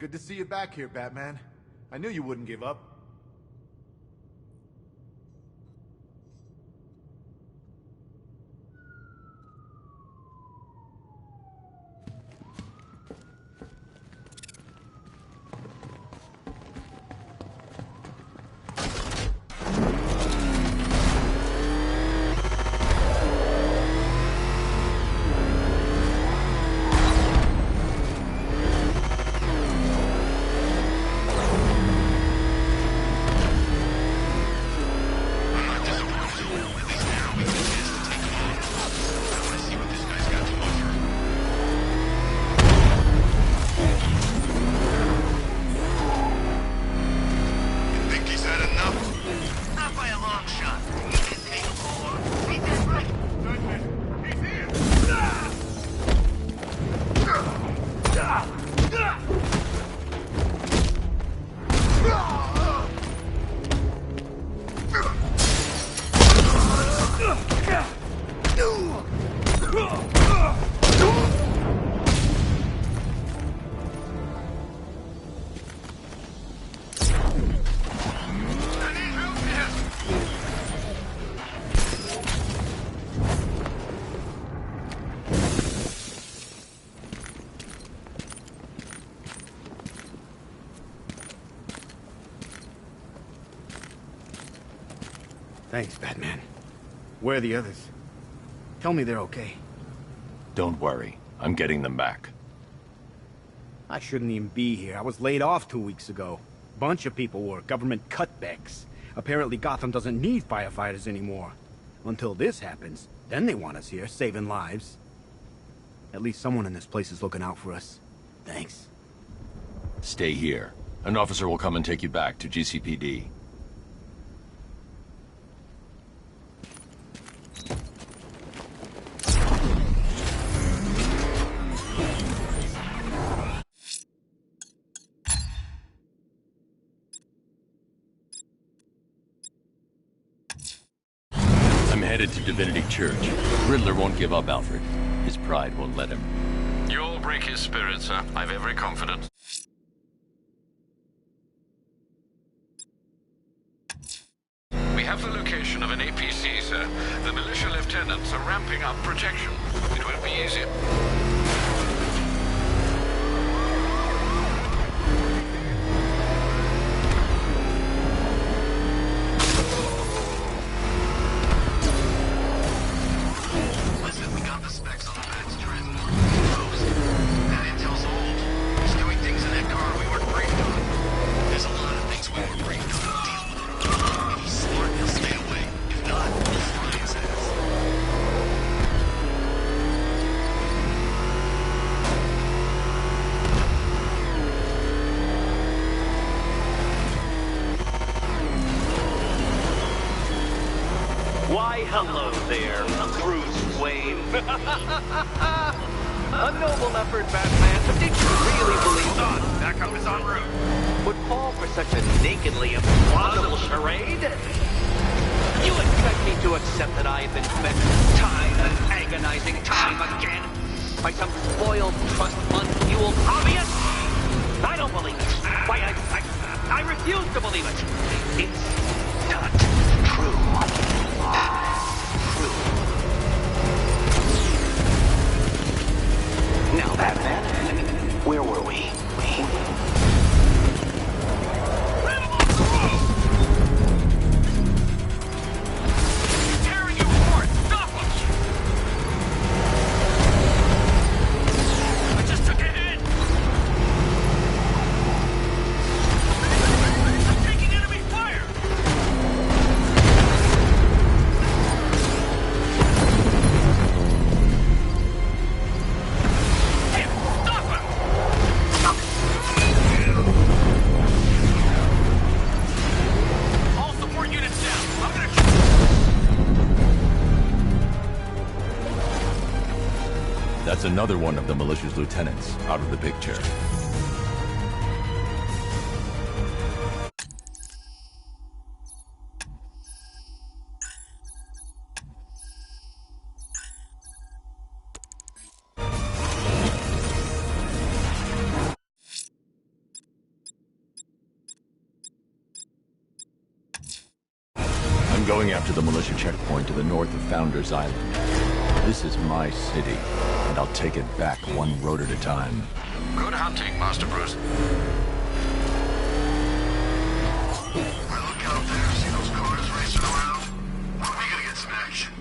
Good to see you back here, Batman. I knew you wouldn't give up. Thanks, Batman. Where are the others? Tell me they're okay. Don't worry. I'm getting them back. I shouldn't even be here. I was laid off 2 weeks ago. Bunch of people were. Government cutbacks. Apparently Gotham doesn't need firefighters anymore. Until this happens, then they want us here, saving lives. At least someone in this place is looking out for us. Thanks. Stay here. An officer will come and take you back to GCPD. I'm headed to Divinity Church. Riddler won't give up, Alfred. His pride won't let him. You'll break his spirit, sir. I've every confidence. We have the location of an APC, sir. The militia lieutenants are ramping up protection. It won't be easy. Why, hello there, Bruce Wayne. A noble effort, Batman, but did you really believe Backup is en route. would fall for such a nakedly implausible charade? You expect me to accept that I have been spent time and agonizing time again by some spoiled, trust-fund-fueled hobbyist? I don't believe it. Why, I refuse to believe it. It's not true. Now, Batman, where were we? Tearing you apart! Stop him! I just took a hit! I'm taking enemy fire! That's another one of the militia's lieutenants out of the picture. I'm going after the militia checkpoint to the north of Founders Island. This is my city, and I'll take it back one road at a time. Good hunting, Master Bruce. I look out there, see those cars racing around? We gotta get some action.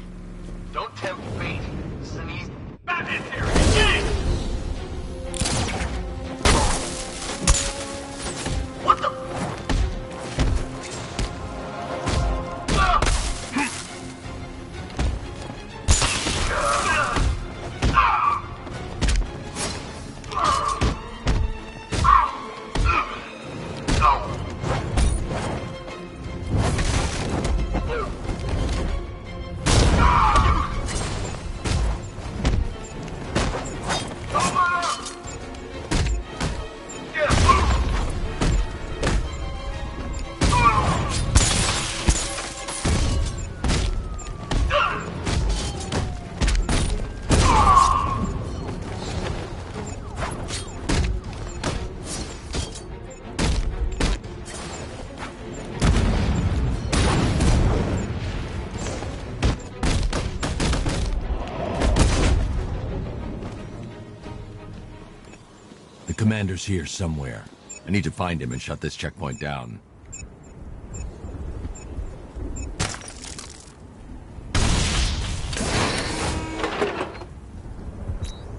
Don't tempt fate. This is an easy... Batman theory! What the... The commander's here somewhere. I need to find him and shut this checkpoint down.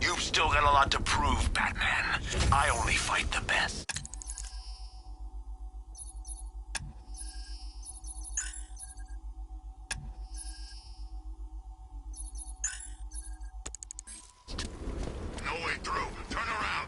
You've still got a lot to prove, Batman. I only fight the best. No way through. Turn around.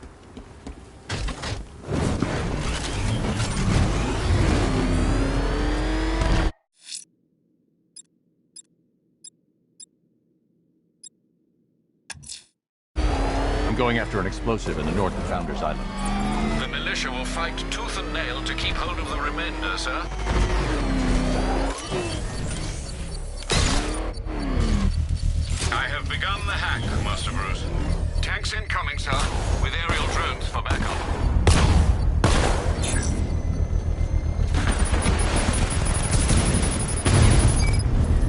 I'm going after an explosive in the north of Founders Island. The militia will fight tooth and nail to keep hold of the remainder, sir. I have begun the hack, Master Bruce. Tanks incoming, sir, with aerial drones for backup.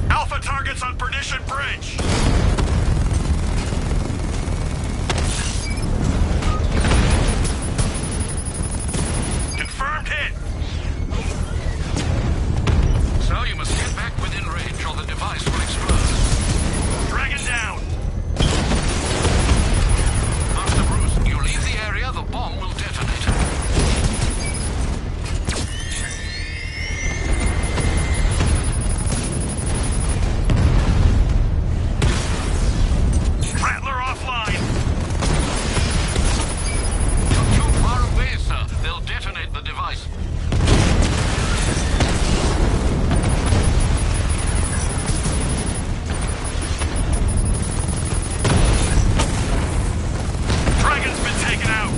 Alpha targets on Perdition Bridge. Confirmed hit. Sir, you must get back within range or the device will explode. Dragon down. Master Bruce, you leave the area, the bomb will detonate. Rattler offline. You're too far away, sir. They'll detonate the device. Dragon's been taken out.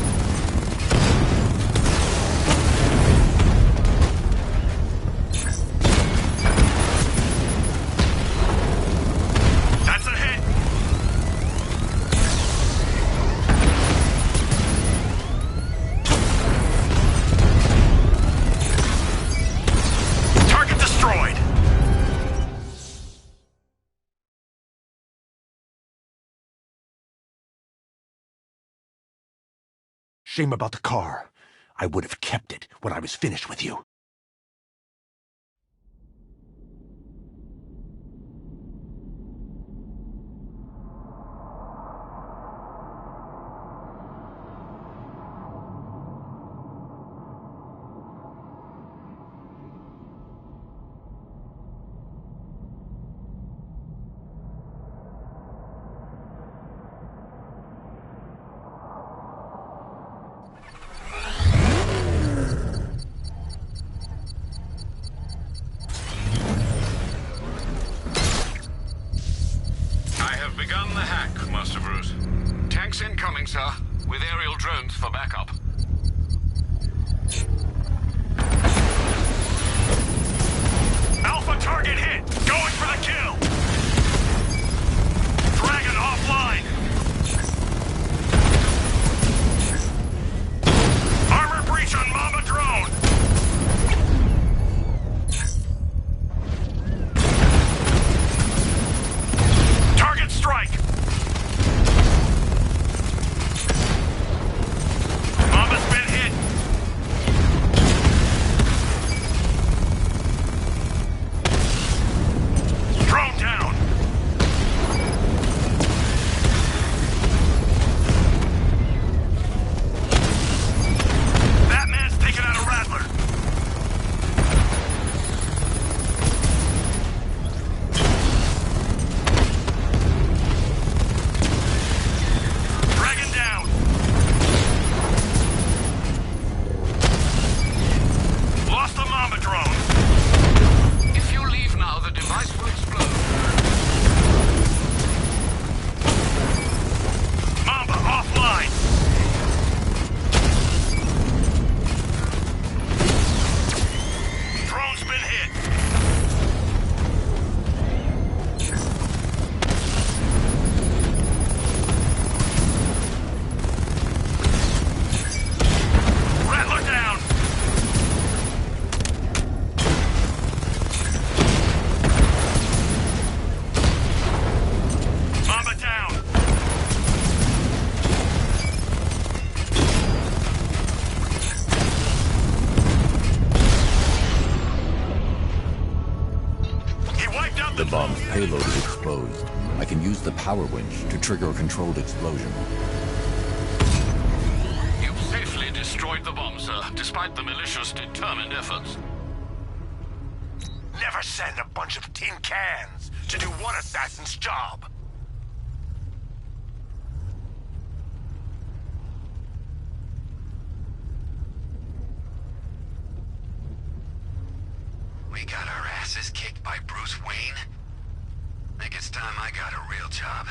That's a hit. Target destroyed. Shame about the car. I would have kept it when I was finished with you. Begun the hack, Master Bruce. Tanks incoming, sir, with aerial drones for backup. Alpha target hit. Going for the kill. Dragon offline. Armor breach on Mama drone. The bomb's payload is exposed. I can use the power winch to trigger a controlled explosion. You've safely destroyed the bomb, sir, despite the militia's determined efforts. Never send a bunch of tin cans to do one assassin's job. We got our asses kicked by Bruce Wayne. Think it's time I got a real job.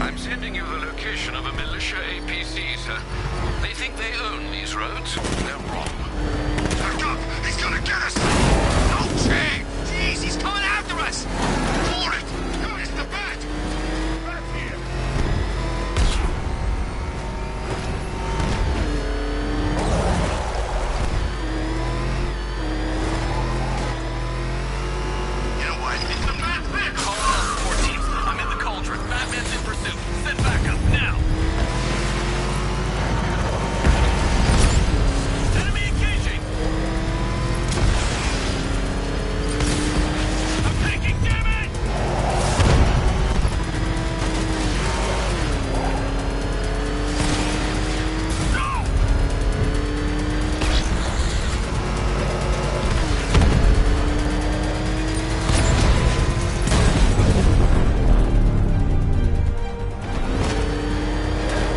I'm sending you the location of a militia APC, sir. They think they own these roads. They're wrong. Back up! He's gonna get us! No chain! Jeez, he's coming after us! For it! It's the bat! Back here! You know what? It's the bat's there! Call out 14. I'm in the cauldron. Batman's in pursuit. Send backup, now! Enemy engaging! I'm taking damage! No!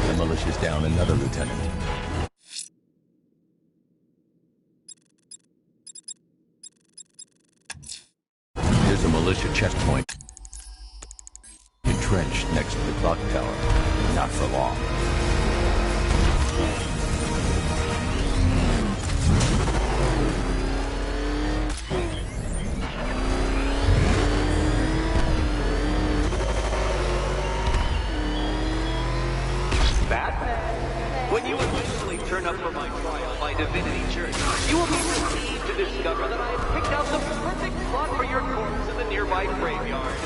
The militia's down another lieutenant. Here's a militia checkpoint. Entrenched next to the clock tower. Not for long. Batman, when you eventually turn up for my trial by Divinity Church, you will be relieved to discover that I have picked out the perfect spot for your corpse in the nearby graveyard.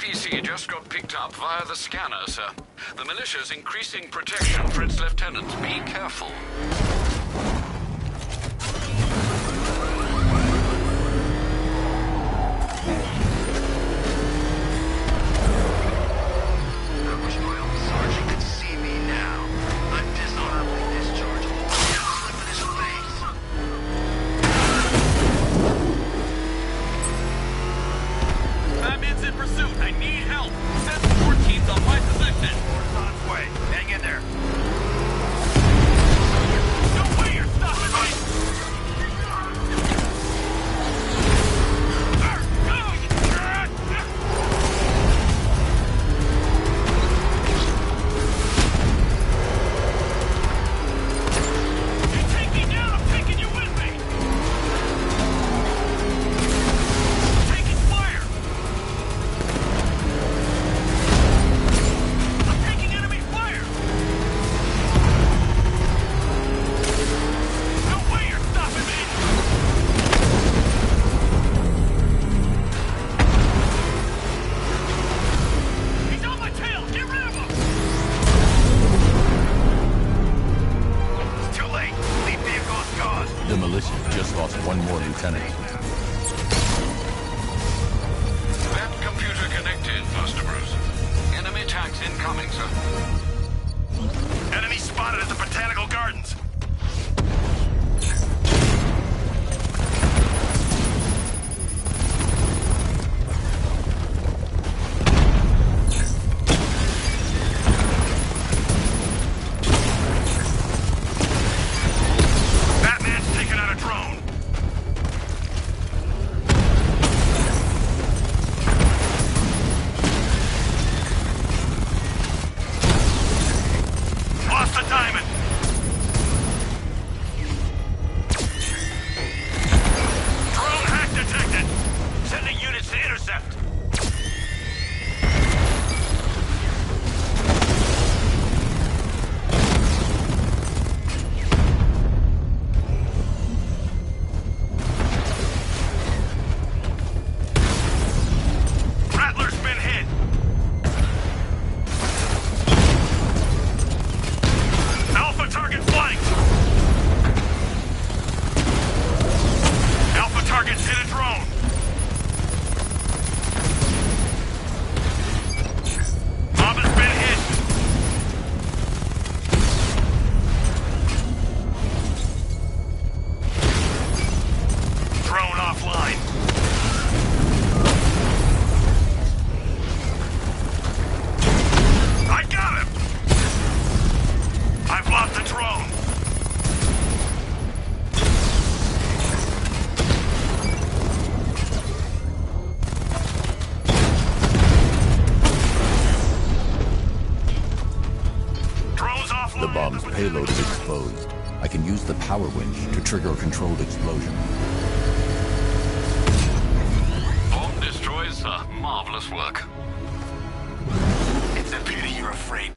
APC just got picked up via the scanner, sir. The militia's increasing protection for its lieutenants. Be careful. I wish my own sergeant could see me now. I'm dishonorably discharged. Slip in his face. Batman's in pursuit. I need help. Send support teams on my position. Force on its way. Hang in there. No way you're stopping me! You take me down, I'm taking you with me! Taking fire! I'm taking enemy fire! No way you're stopping me! He's on my tail! Get rid of him! It's too late. Lead vehicle is gone. The militia just lost one more lieutenant. That computer connected, Master Bruce. Enemy tanks incoming, sir. Enemy spotted at the Botanical Gardens. Batman's taken out a drone. Lost a diamond. Drone hack detected. Sending units to intercept. Rattler's been hit. Alpha target flanked. Alpha target's hit a drone. Mob has been hit. Drone offline. I got him! I've lost the drone. Drone's offline. The bomb's payload is exposed. I can use the power winch to trigger a controlled explosion. Bomb destroyed, sir. Marvelous work. It's a pity you're afraid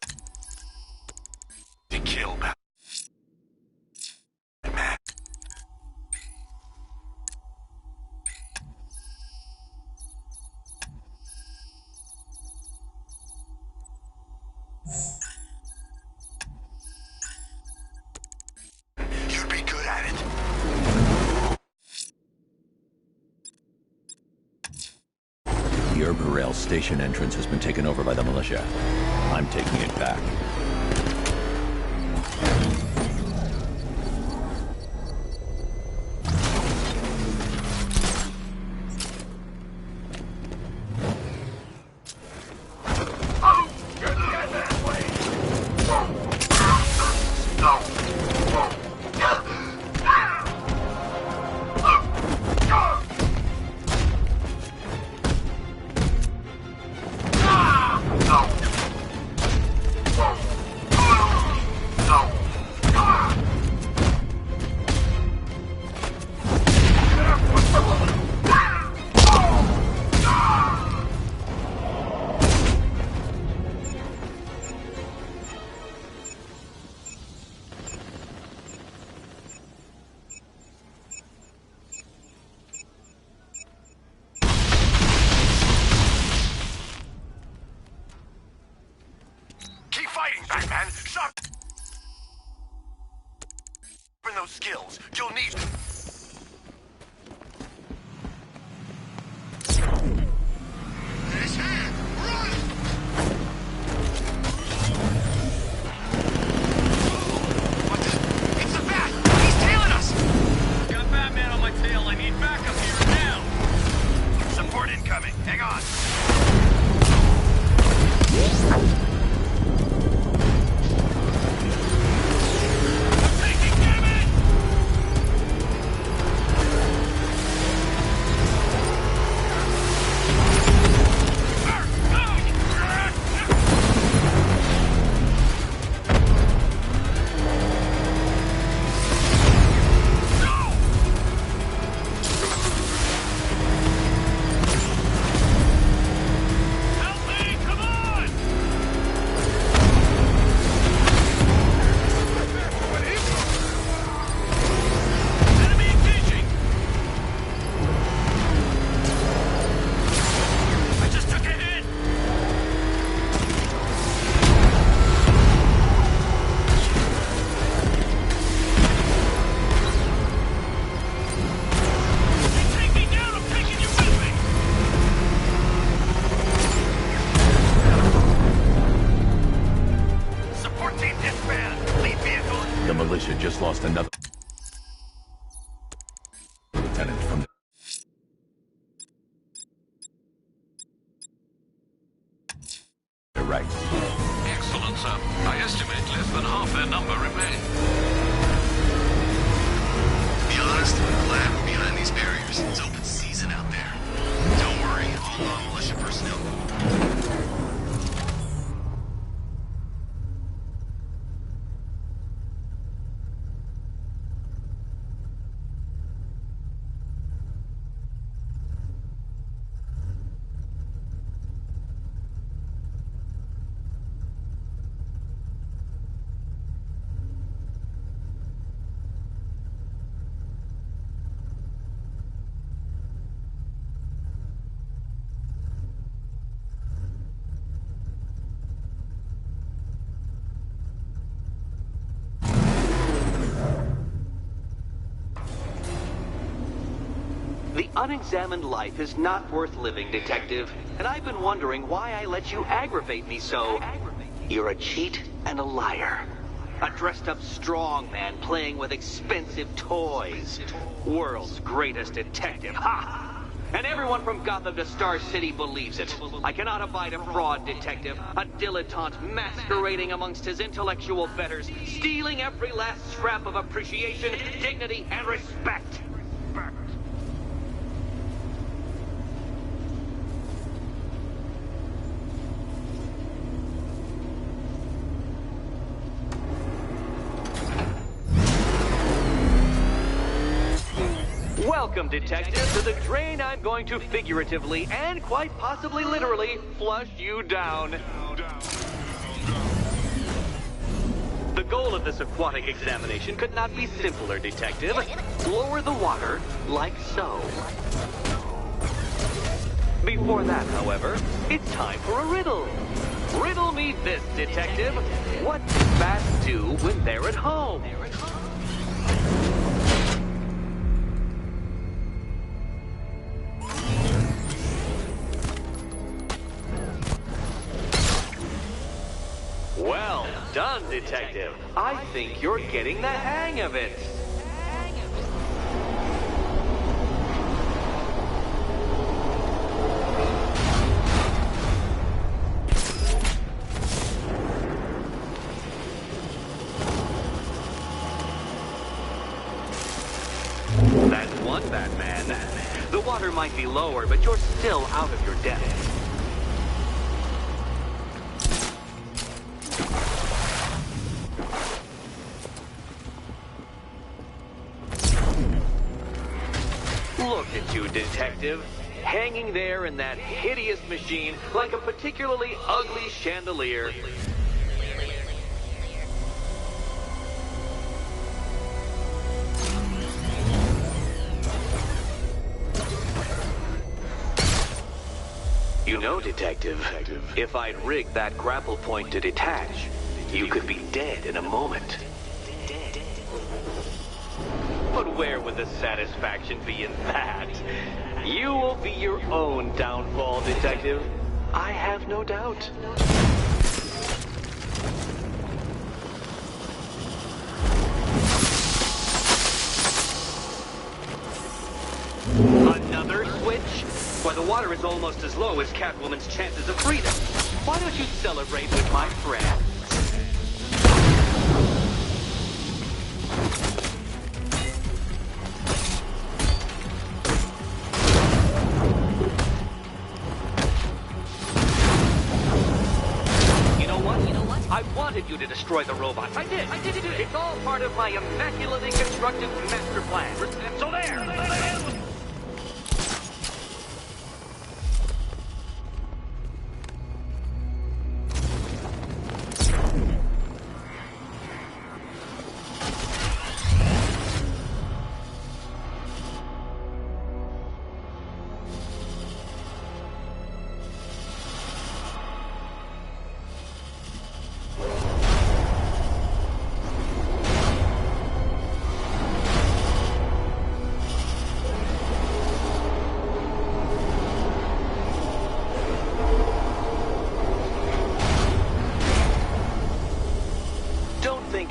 to kill Batman. You'd be good at it. The Rail station entrance has been taken over by the militia. I'm taking it back. Batman, sharpen those skills. You'll need them. His hand! Run! What the? It's the Bat! He's tailing us! Got Batman on my tail. I need backup here and now. Support incoming. Hang on. Just lost another lieutenant from the right. Excellent, sir. I estimate less than half their number remain. To be honest, I'm glad we're behind these barriers. It's open season out there. Don't worry, all non-militia personnel. The unexamined life is not worth living, Detective. And I've been wondering why I let you aggravate me so. You're a cheat and a liar. A dressed-up strongman playing with expensive toys. World's greatest detective, ha! And everyone from Gotham to Star City believes it. I cannot abide a fraud detective, a dilettante masquerading amongst his intellectual betters, stealing every last scrap of appreciation, dignity, and respect. Welcome, Detective, to the drain I'm going to figuratively and quite possibly literally flush you down. The goal of this aquatic examination could not be simpler, Detective. Lower the water, like so. Before that, however, it's time for a riddle. Riddle me this, Detective. What do bats do when they're at home? Well done, Detective. I think you're getting the hang of it. That's one, Batman. The water might be lower, but you're still out of your depth. Look at you, Detective. Hanging there in that hideous machine like a particularly ugly chandelier. You know, Detective, if I'd rigged that grapple point to detach, You could be dead in a moment. But where would the satisfaction be in that? You will be your own downfall, Detective. I have no doubt. Another switch? Why, the water is almost as low as Catwoman's chances of freedom. Why don't you celebrate with my friends? I wanted you to destroy the robots. I did. It's all part of my immaculately constructed master plan. So there!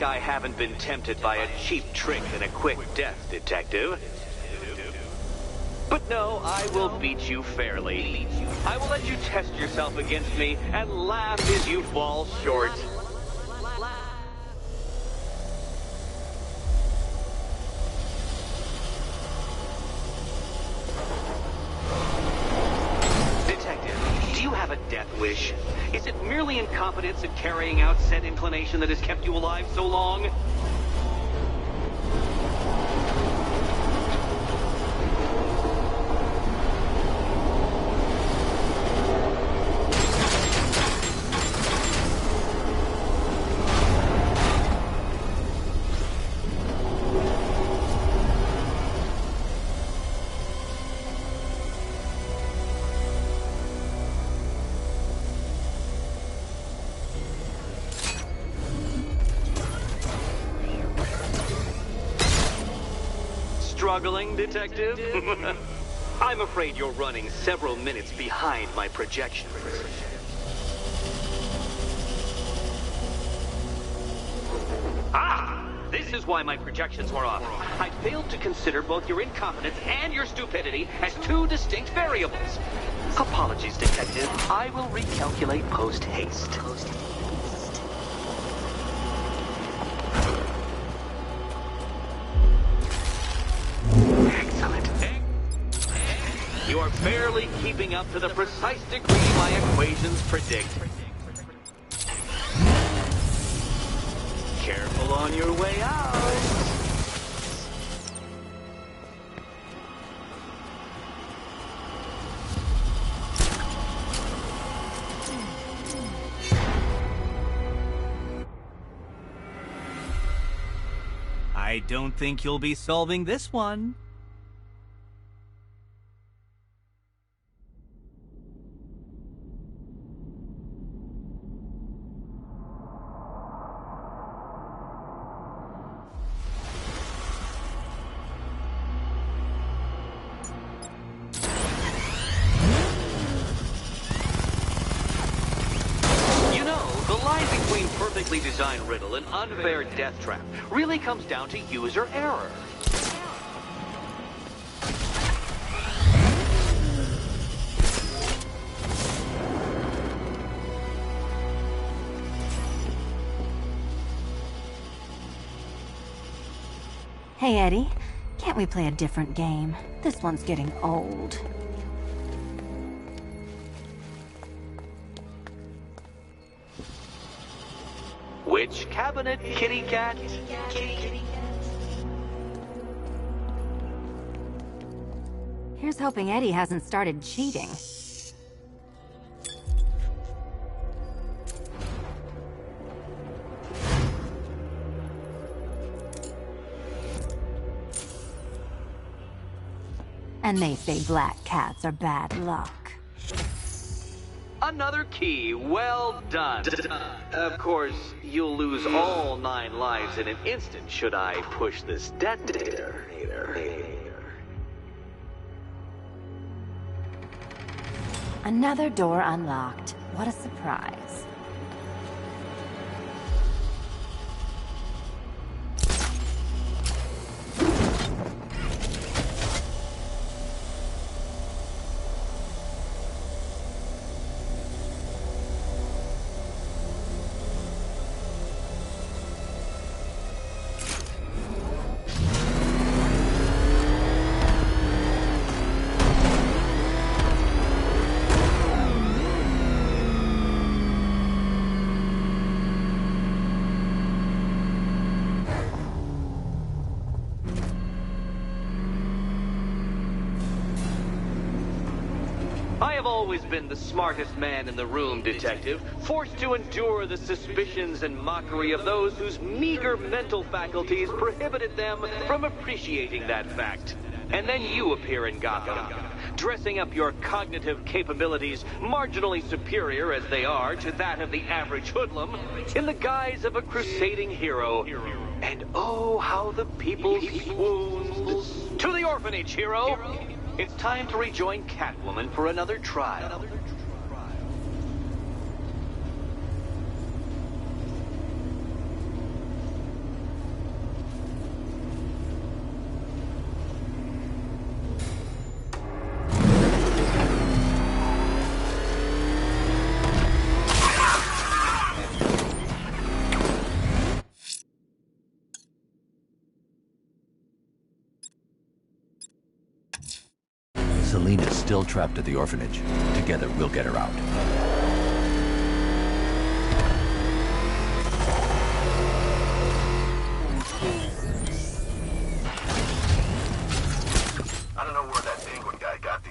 I haven't been tempted by a cheap trick and a quick death, Detective. But no, I will beat you fairly. I will let you test yourself against me and laugh as you fall short. Detective, do you have a death wish? Is it merely incompetence in carrying out said inclination that has kept you alive so long? Struggling, Detective? I'm afraid you're running several minutes behind my projections. Ah! This is why my projections were off. I failed to consider both your incompetence and your stupidity as two distinct variables. Apologies, Detective. I will recalculate post-haste. You are barely keeping up to the precise degree my equations predict. Careful on your way out. I don't think you'll be solving this one. Perfectly designed riddle and unfair death trap really comes down to user error. Hey, Eddie. Can't we play a different game? This one's getting old. Which cabinet, kitty cat? Here's hoping Eddie hasn't started cheating. And they say black cats are bad luck. Another key. Well done. Of course, you'll lose all 9 lives in an instant should I push this detonator. Another door unlocked. What a surprise. I have always been the smartest man in the room, Detective, forced to endure the suspicions and mockery of those whose meager mental faculties prohibited them from appreciating that fact. And then you appear in Gotham, dressing up your cognitive capabilities, marginally superior as they are to that of the average hoodlum, in the guise of a crusading hero. And oh, how the people swooned. To the orphanage, hero! It's time to rejoin Catwoman for another trial. Selina's still trapped at the orphanage. Together, we'll get her out. I don't know where that penguin guy got the...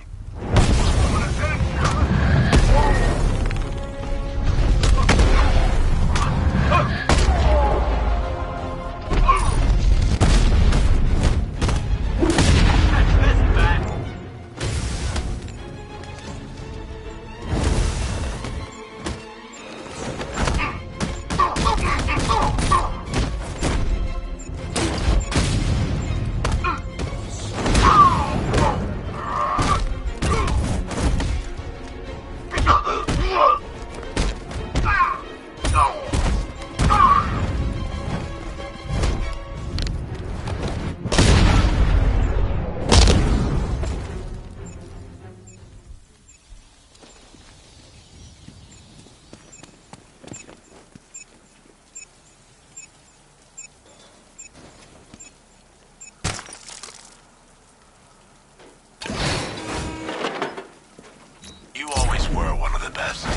You always were one of the best.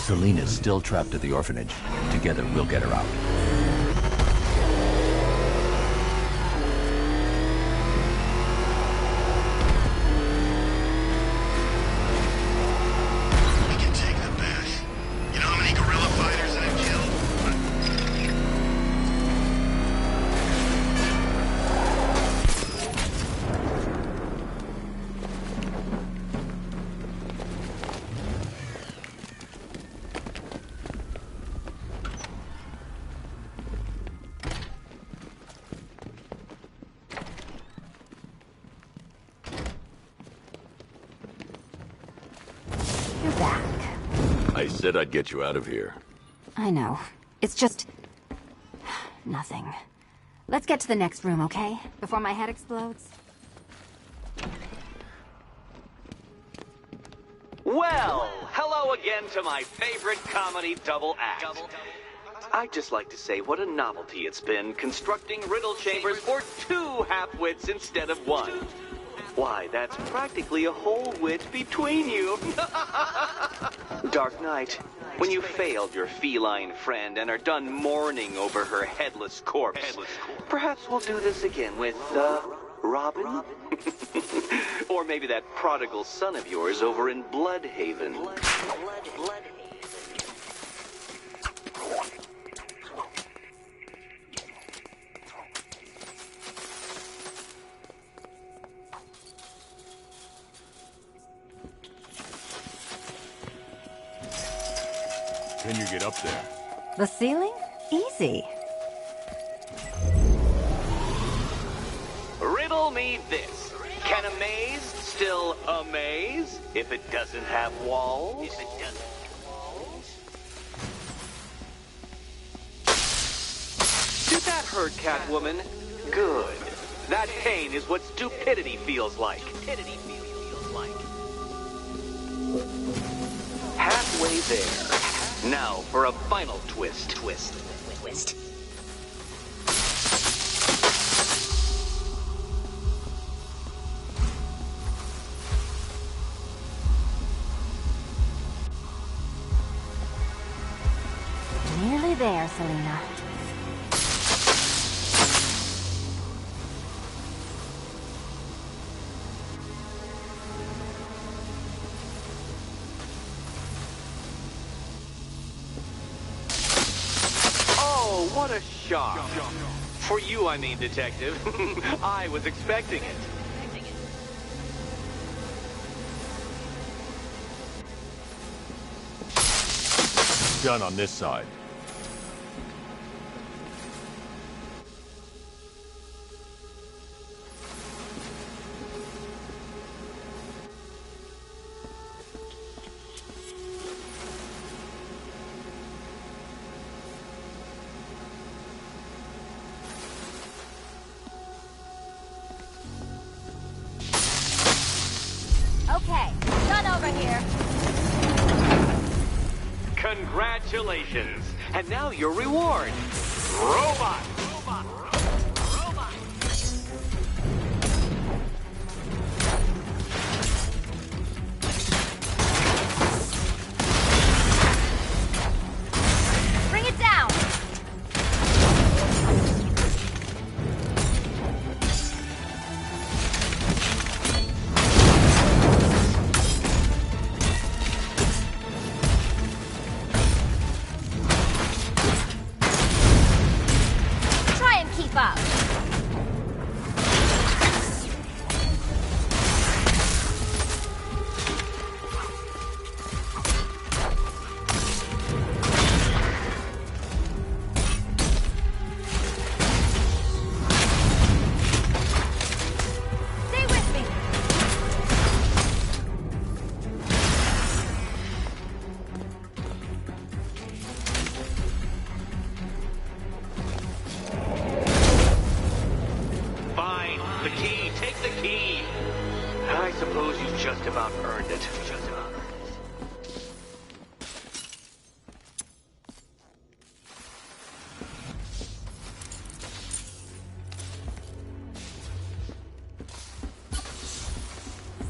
Selina's still trapped at the orphanage. Together, we'll get her out. We can take the bash. You know how many guerrilla fighters I've killed? You're back. I said I'd get you out of here. I know. It's just... nothing. Let's get to the next room, okay? Before my head explodes. Well, hello again to my favorite comedy double act. I'd just like to say what a novelty it's been constructing riddle chambers for 2 half-wits instead of 1. Why, that's practically a whole wit between you. Dark Knight, when you failed your feline friend and are done mourning over her headless corpse, perhaps we'll do this again with, Robin? Or maybe that prodigal son of yours over in Bloodhaven. Can you get up there? The ceiling? Easy. Riddle me this. Can a maze still amaze if it doesn't have walls? Did that hurt, Catwoman? Good. That pain is what stupidity feels like. Halfway there. Now for a final twist. Nearly there, Selina. Oh, what a shock. For you, I mean, Detective. I was expecting it. Done on this side. Okay, done over here. Congratulations. And now your reward. Robot. Bring it down. Try and keep up. Stay with me. Fine. The key. Take the key. I suppose you just about earned it.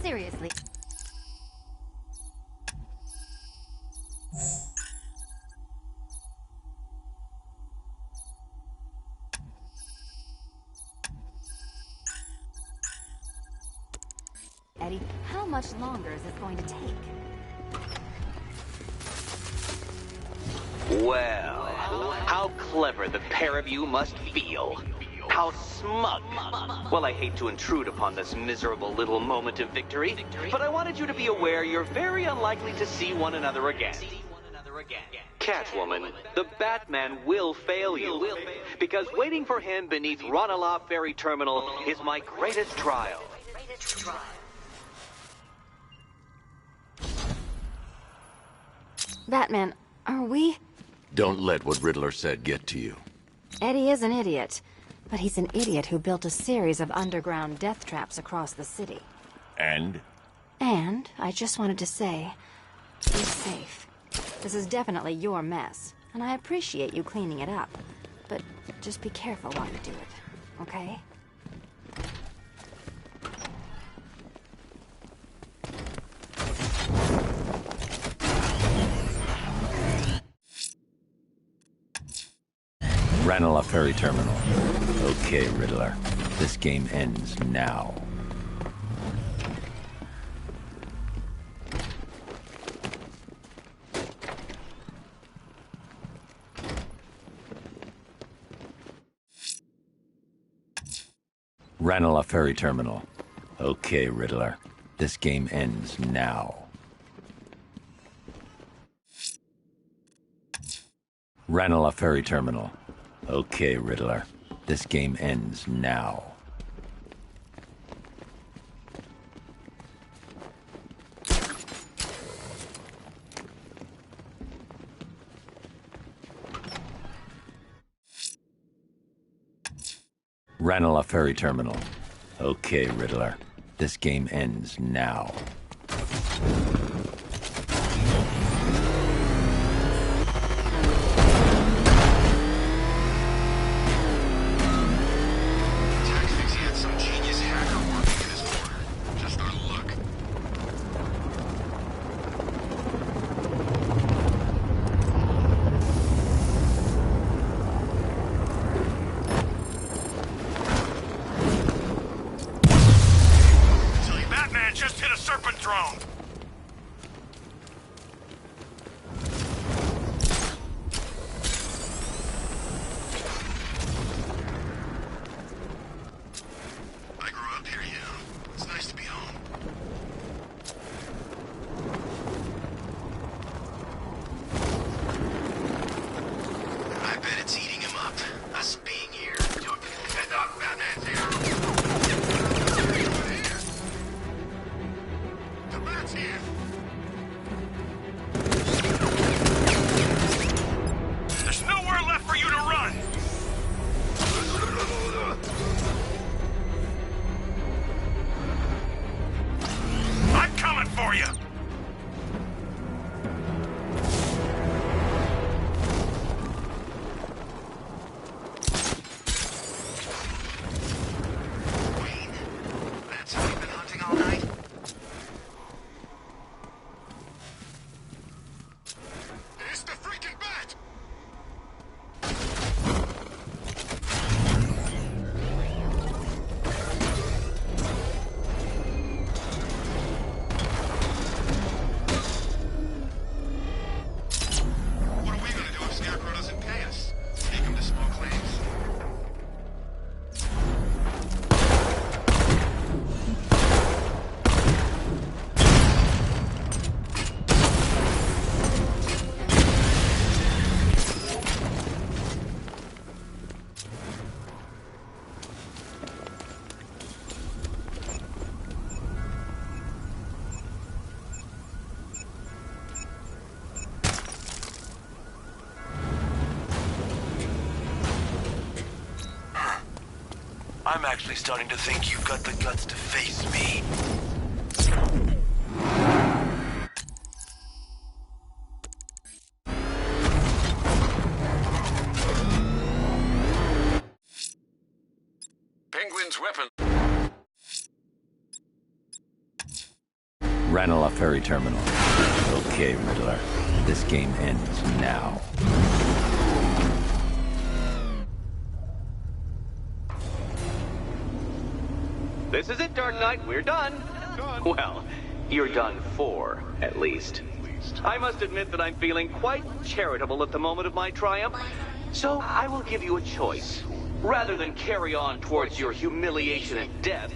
Seriously. Eddie, how much longer is this going to take? Well, how clever the pair of you must feel. How smug. Well, I hate to intrude upon this miserable little moment of victory, but I wanted you to be aware you're very unlikely to see one another again. Catwoman, the Batman will fail you, because waiting for him beneath Ranelagh Ferry Terminal is my greatest trial. Batman, are we? Don't let what Riddler said get to you. Eddie is an idiot, but he's an idiot who built a series of underground death traps across the city. And? And I just wanted to say, be safe. This is definitely your mess, and I appreciate you cleaning it up. But just be careful while you do it, okay? Ranelagh Ferry Terminal. Okay, Riddler. This game ends now. Ranelagh Ferry Terminal. Okay, Riddler. This game ends now. Ranelagh Ferry Terminal. Okay, Riddler. This game ends now. Ranelagh Ferry Terminal. Okay, Riddler. This game ends now. I'm actually starting to think you've got the guts to face me. Penguin's weapon. Ranelagh Ferry Terminal. Okay, Riddler. This game ends now. This is it, Dark Knight. We're done. Well, you're done for, at least. I must admit that I'm feeling quite charitable at the moment of my triumph. So I will give you a choice. Rather than carry on towards your humiliation and death,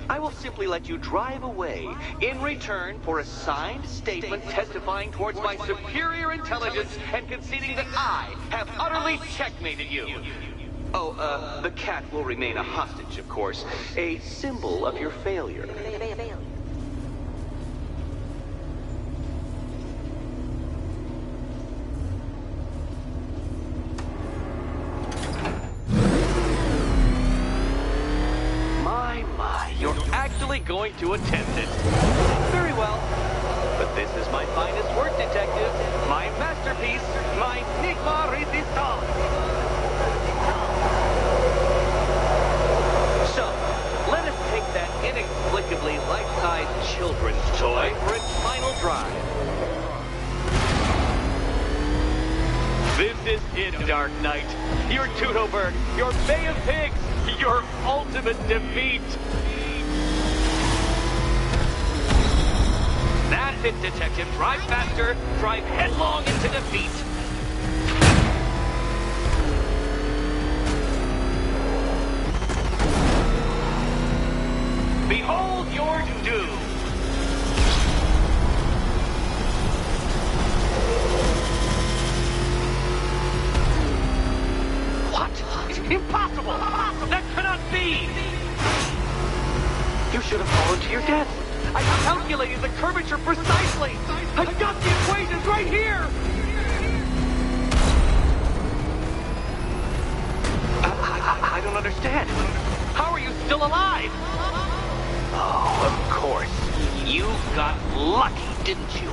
I will simply let you drive away in return for a signed statement testifying towards my superior intelligence and conceding that I have utterly checkmated you. Oh, the cat will remain a hostage, of course. A symbol of your failure. My, you're actually going to attempt it. Very well. But this is my finest work, detective. My masterpiece, my Enigma Resistance. So, let us take that inexplicably life-size children's toy for its final drive. This is it, Dark Knight. Your Tudoberg, your Bay of Pigs, your ultimate defeat. That's it, Detective. Drive faster, drive headlong into defeat. Behold your doom! Impossible! That cannot be! You should have fallen to your death. I calculated the curvature precisely. I've got the equations right here. I don't understand. How are you still alive? Oh, of course. You got lucky, didn't you?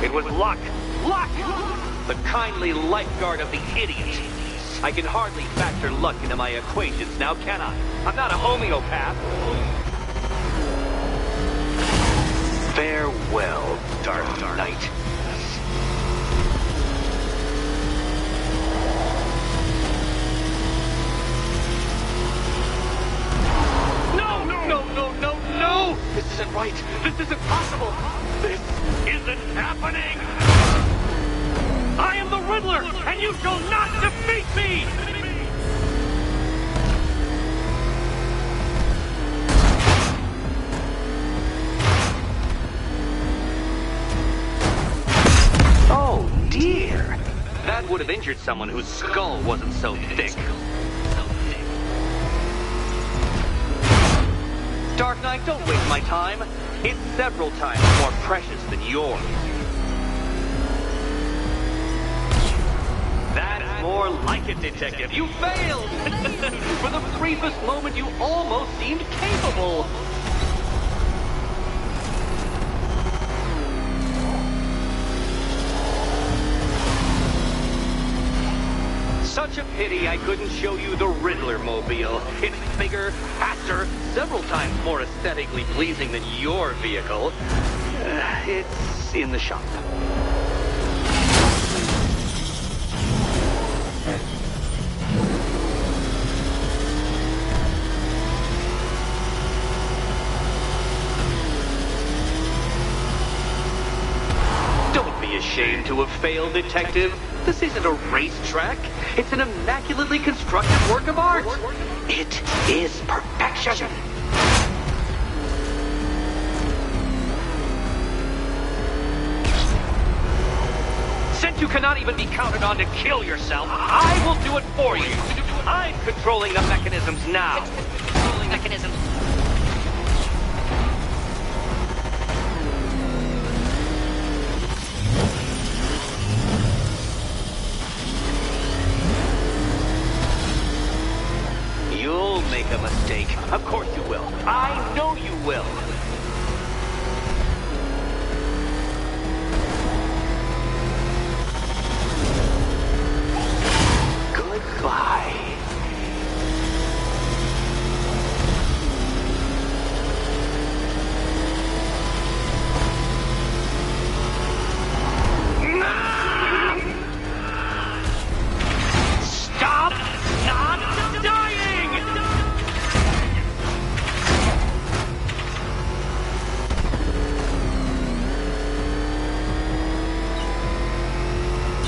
It was luck. Luck! The kindly lifeguard of the idiot. I can hardly factor luck into my equations now, can I? I'm not a homeopath. Farewell, Dark Knight. No! This isn't right. This isn't possible. This isn't happening. I am the Riddler, and you shall not defeat me! Oh, dear. That would have injured someone whose skull wasn't so thick. Dark Knight, don't waste my time. It's several times more precious than yours. That's more like it, Detective. You failed! For the briefest moment, you almost seemed capable. Such a pity I couldn't show you the Riddler mobile. It's bigger, faster, several times more aesthetically pleasing than your vehicle. It's in the shop. Don't be ashamed to have failed, Detective. This isn't a racetrack. It's an immaculately constructed work of art. It is perfection. Since you cannot even be counted on to kill yourself, I will do it for you. I'm controlling the mechanisms now. Controlling mechanisms. You'll make a mistake. Of course you will. I know you will. Goodbye. Stop not dying!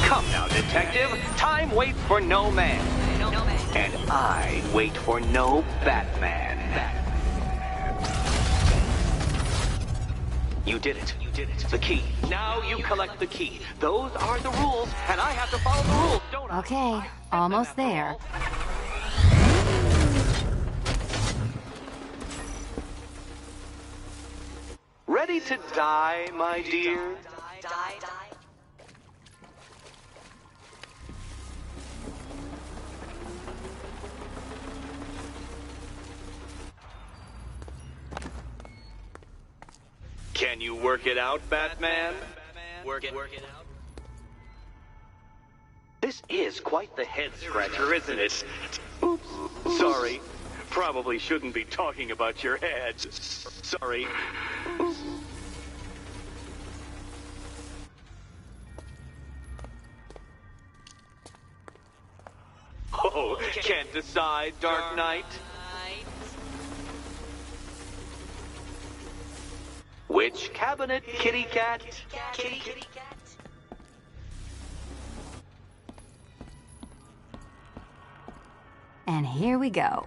Come now, Detective. Time waits for no man. And I wait for no Batman. You did it. You did it. The key. Now you collect the key. Those are the rules, and I have to follow the rules, don't I? Okay, almost there. Ready to die, my dear? Can you work it out, Batman? Work it out. This is quite the head-scratcher, isn't it? Oops. Sorry. Probably shouldn't be talking about your head. Sorry. Oh, can't decide, Dark Knight? Which cabinet, kitty cat? Kitty cat. And here we go.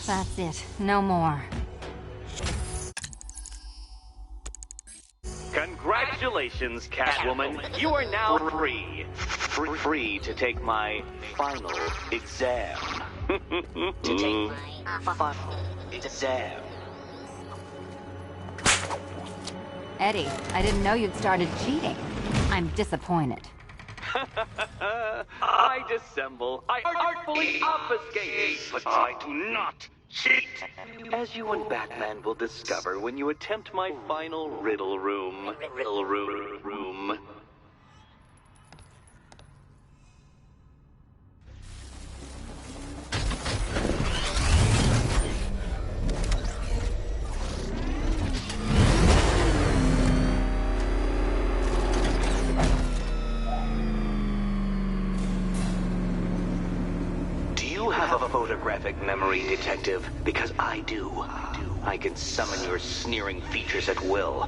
That's it. No more. Congratulations, Catwoman. You are now free. Free to take my final exam. To take my final exam. Eddie, I didn't know you'd started cheating. I'm disappointed. I dissemble. I artfully obfuscate. But I do not cheat. As you and Batman will discover when you attempt my final riddle room. Riddle room. Photographic memory, Detective, because I do. I can summon your sneering features at will.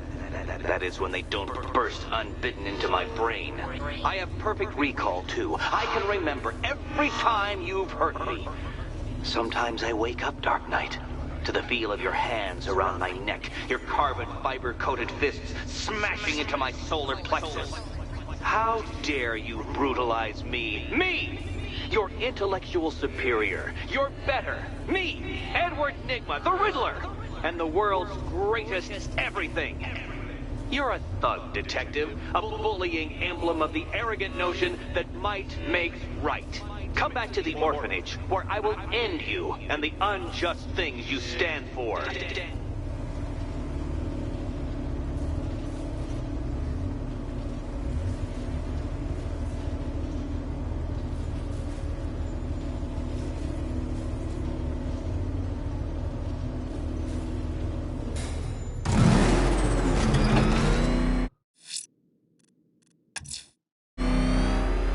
That is when they don't burst unbidden into my brain. I have perfect recall, too. I can remember every time you've hurt me. Sometimes I wake up, Dark Knight, to the feel of your hands around my neck, your carbon fiber-coated fists smashing into my solar plexus. How dare you brutalize me? Me! Your intellectual superior. You're better. Me, Edward Nygma, the Riddler, and the world's greatest everything. You're a thug, Detective, a bullying emblem of the arrogant notion that might makes right. Come back to the orphanage, where I will end you and the unjust things you stand for.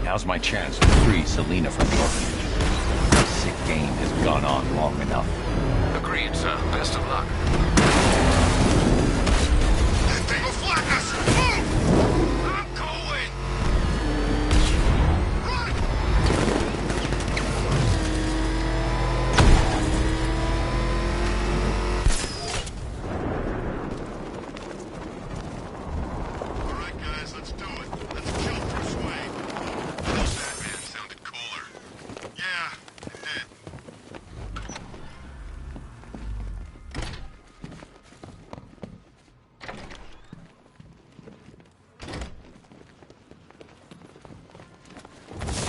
Now's my chance to free Selina from the orphanage. This sick game has gone on long enough. Agreed, sir. Best of luck. That thing will flatten us! Move! I'm going! Run! All right, guys, let's do it. Let's kill Bruce Wayne. Batman sounded cooler. Yeah, it did.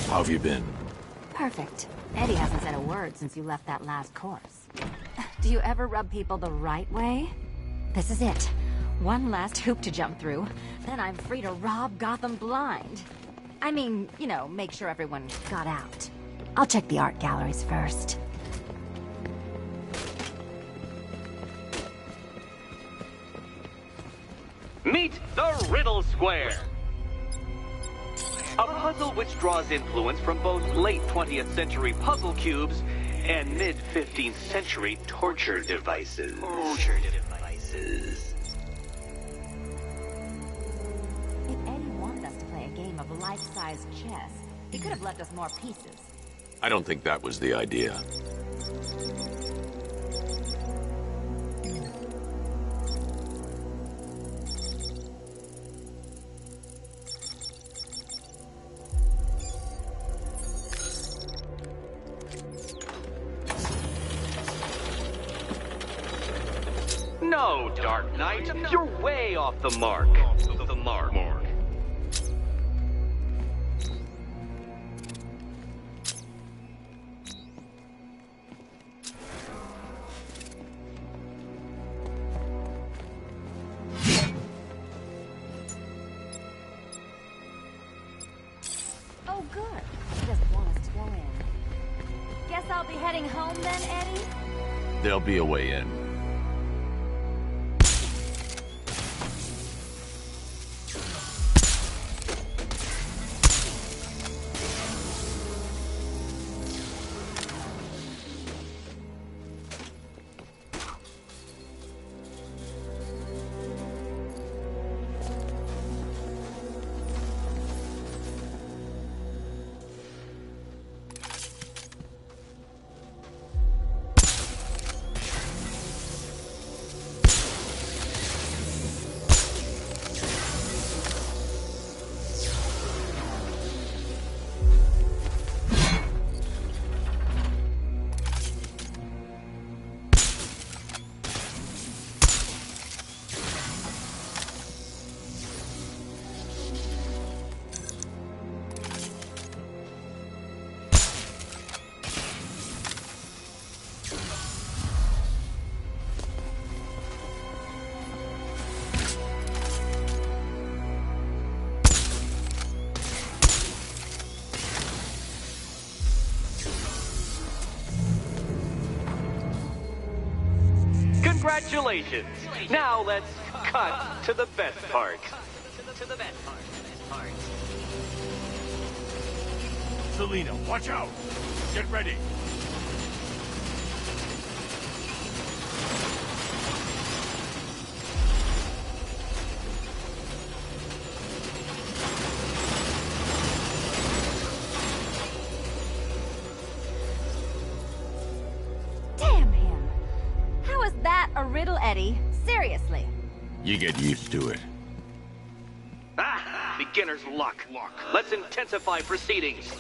How have you been? Perfect. Eddie hasn't said a word since you left that last course. Do you ever rub people the right way? This is it. One last hoop to jump through. Then I'm free to rob Gotham blind. I mean, you know, make sure everyone got out. I'll check the art galleries first. Meet the Riddle Square. A puzzle which draws influence from both late 20th century puzzle cubes and mid-15th century torture devices. If Eddie wanted us to play a game of life-size chess, he could have left us more pieces. I don't think that was the idea. No, Dark Knight, you're way off the mark. Oh, good. He doesn't want us to go in. Guess I'll be heading home then, Eddie? There'll be a way in. Congratulations. Now let's cut to the best part. Selena, watch out! Get ready! Damn him. How is that a riddle, Eddie? Seriously. You get used to it. Ah, beginner's luck. Let's intensify proceedings.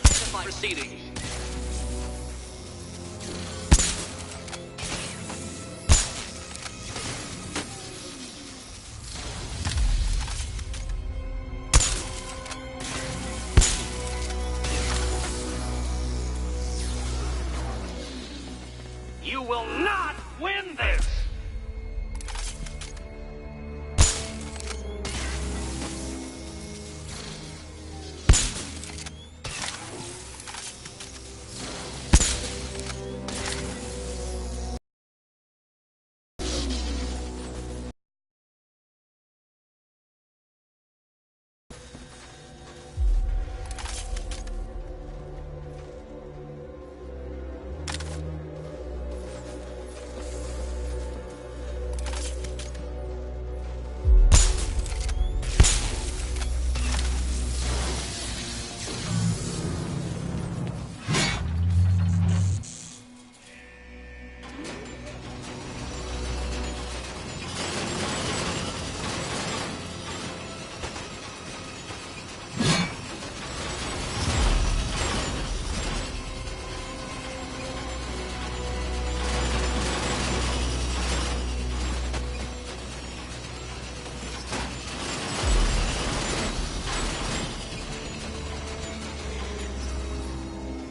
You will not win this!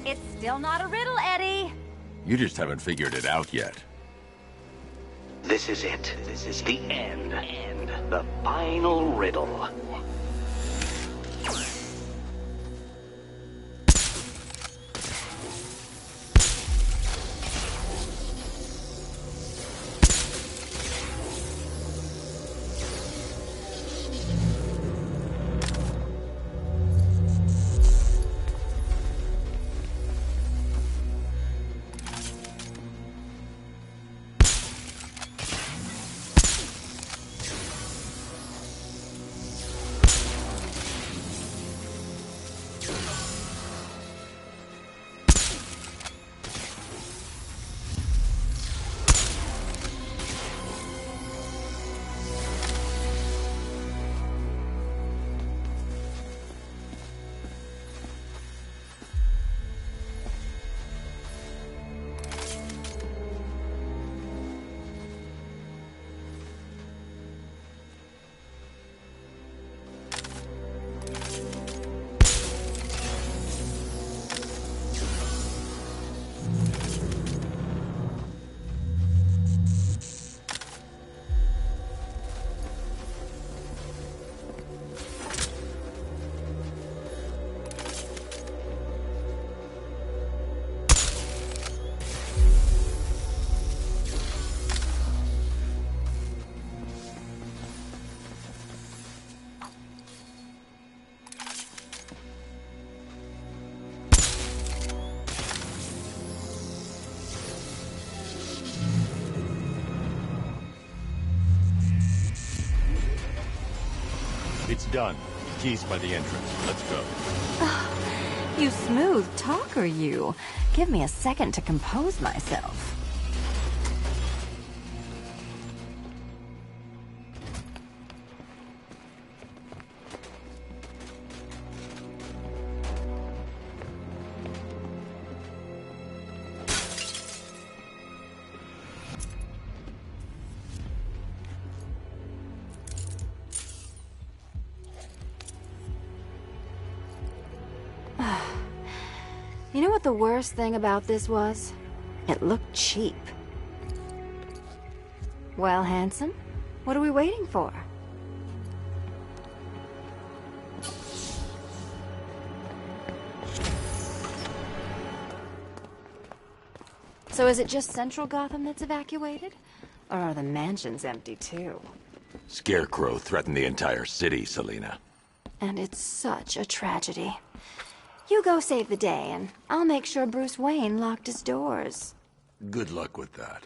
It's still not a riddle, Eddie. You just haven't figured it out yet. This is it. This is the end. The final riddle. It's done. Keys by the entrance. Let's go. You smooth talker, you. Give me a second to compose myself. You know what the worst thing about this was? It looked cheap. Well, handsome, what are we waiting for? So is it just central Gotham that's evacuated? Or are the mansions empty too? Scarecrow threatened the entire city, Selina. And it's such a tragedy. You go save the day, and I'll make sure Bruce Wayne locked his doors. Good luck with that.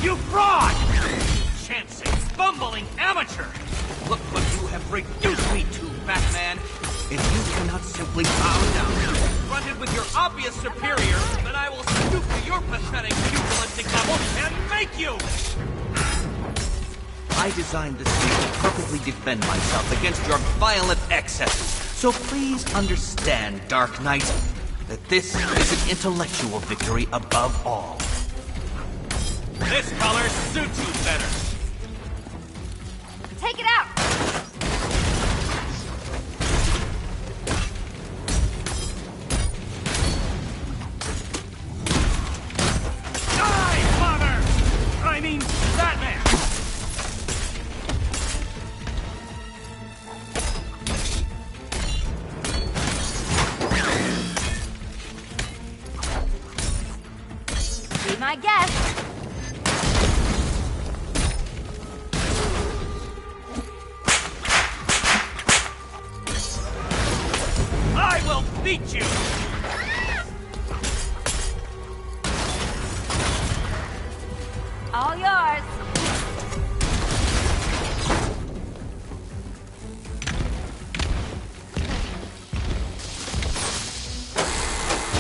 You fraud! Chancing, bumbling amateur! Look what you have reduced me to, Batman! If you cannot simply bow down, confronted with your obvious superior, then I will stoop to your pathetic, pugilistic level and make you! I designed this suit to perfectly defend myself against your violent excesses. So please understand, Dark Knight, that this is an intellectual victory above all. This color suits you better. Take it out! Die, Father! I mean, Batman! Be my guest. I will beat you! All yours.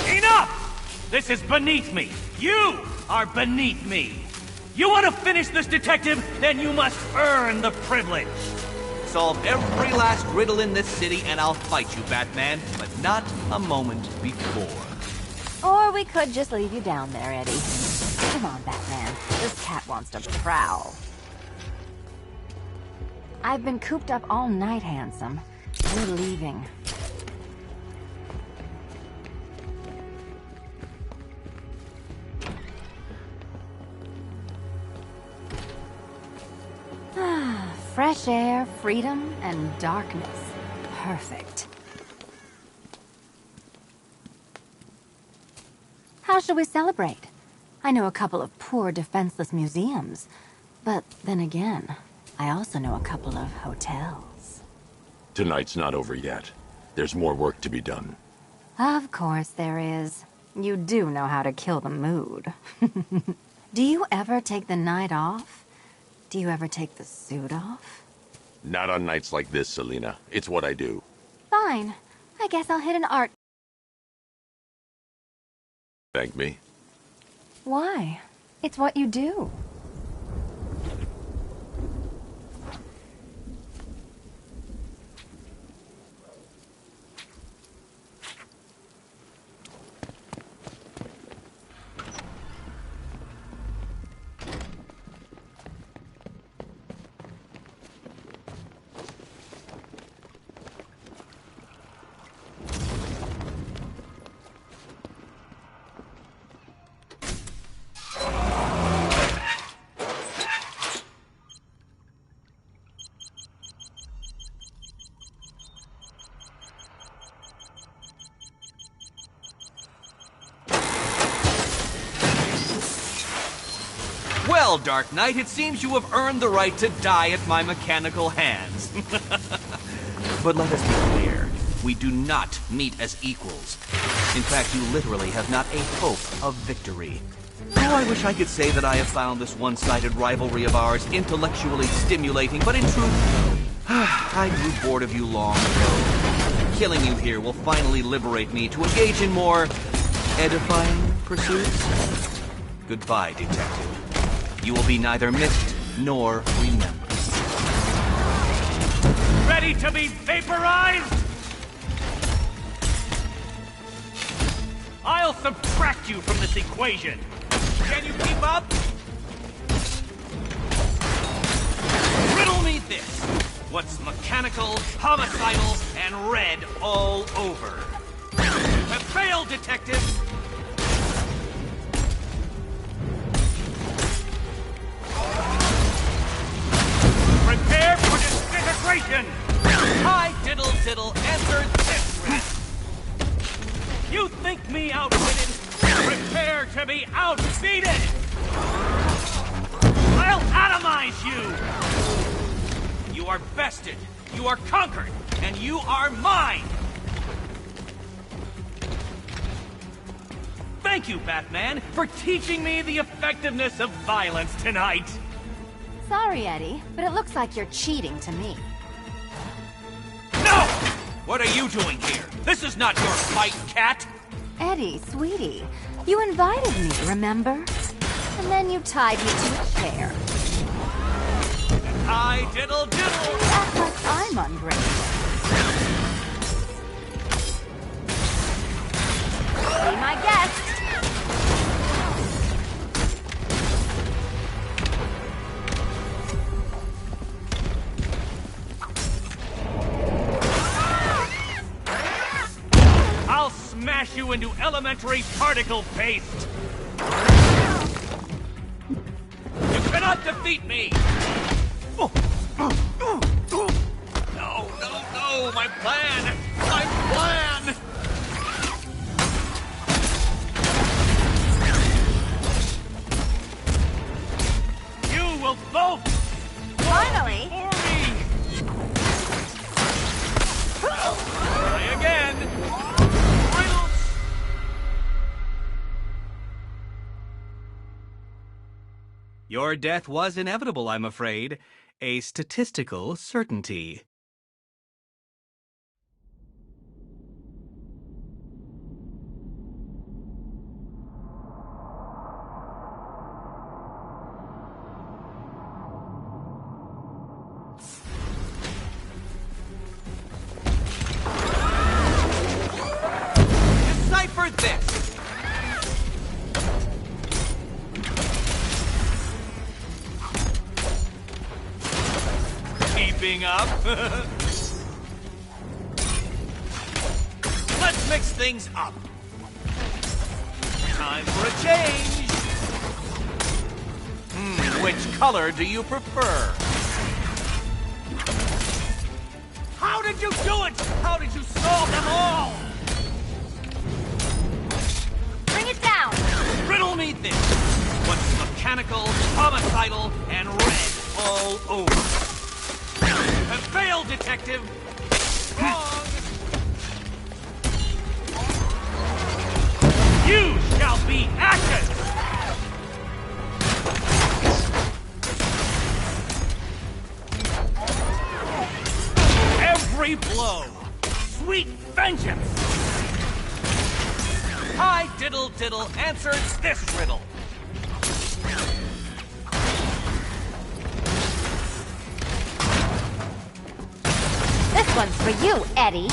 Enough! This is beneath me. You are beneath me. You want to finish this, detective? Then you must earn the privilege. Solve every last riddle in this city and I'll fight you, Batman, but not a moment before. Or we could just leave you down there, Eddie. Come on, Batman. This cat wants to prowl. I've been cooped up all night, handsome. We're leaving. Fresh air, freedom, and darkness. Perfect. How shall we celebrate? I know a couple of poor, defenseless museums. But then again, I also know a couple of hotels. Tonight's not over yet. There's more work to be done. Of course there is. You do know how to kill the mood. Do you ever take the night off? Do you ever take the suit off? Not on nights like this, Selina. It's what I do. Fine. I guess I'll hit an art... Thank me. Why? It's what you do. Well, Dark Knight, it seems you have earned the right to die at my mechanical hands. But let us be clear. We do not meet as equals. In fact, you literally have not a hope of victory. Oh, I wish I could say that I have found this one-sided rivalry of ours intellectually stimulating, but in truth, I grew bored of you long ago. Killing you here will finally liberate me to engage in more edifying pursuits. Goodbye, Detective. You will be neither missed nor remembered. Ready to be vaporized? I'll subtract you from this equation. Can you keep up? Riddle me this. What's mechanical, homicidal, and red all over? Have failed, Detective! Prepare for disintegration! Hi, diddle diddle, answer this riddle. You think me outwitted? Prepare to be outseated! I'll atomize you! You are bested, you are conquered, and you are mine! Thank you, Batman, for teaching me the effectiveness of violence tonight! Sorry, Eddie, but it looks like you're cheating to me. No! What are you doing here? This is not your fight, cat! Eddie, sweetie, you invited me, remember? And then you tied me to a chair. I diddle diddle! You act like I'm ungrateful. Be my guest! I'll smash you into elementary particle paste! You cannot defeat me! No, no, no! My plan! My plan! You will both! Finally! Try again! Riddles! Your death was inevitable, I'm afraid. A statistical certainty. Decipher this! Keeping up? Let's mix things up. Time for a change. Which color do you prefer? How did you do it? How did you solve them all? Bring it down! Riddle me this. What's mechanical, homicidal, and red all over? Have failed, Detective! Wrong! You shall be ashes! Every blow! Sweet vengeance! Hi, diddle diddle answers this riddle. This one's for you, Eddie.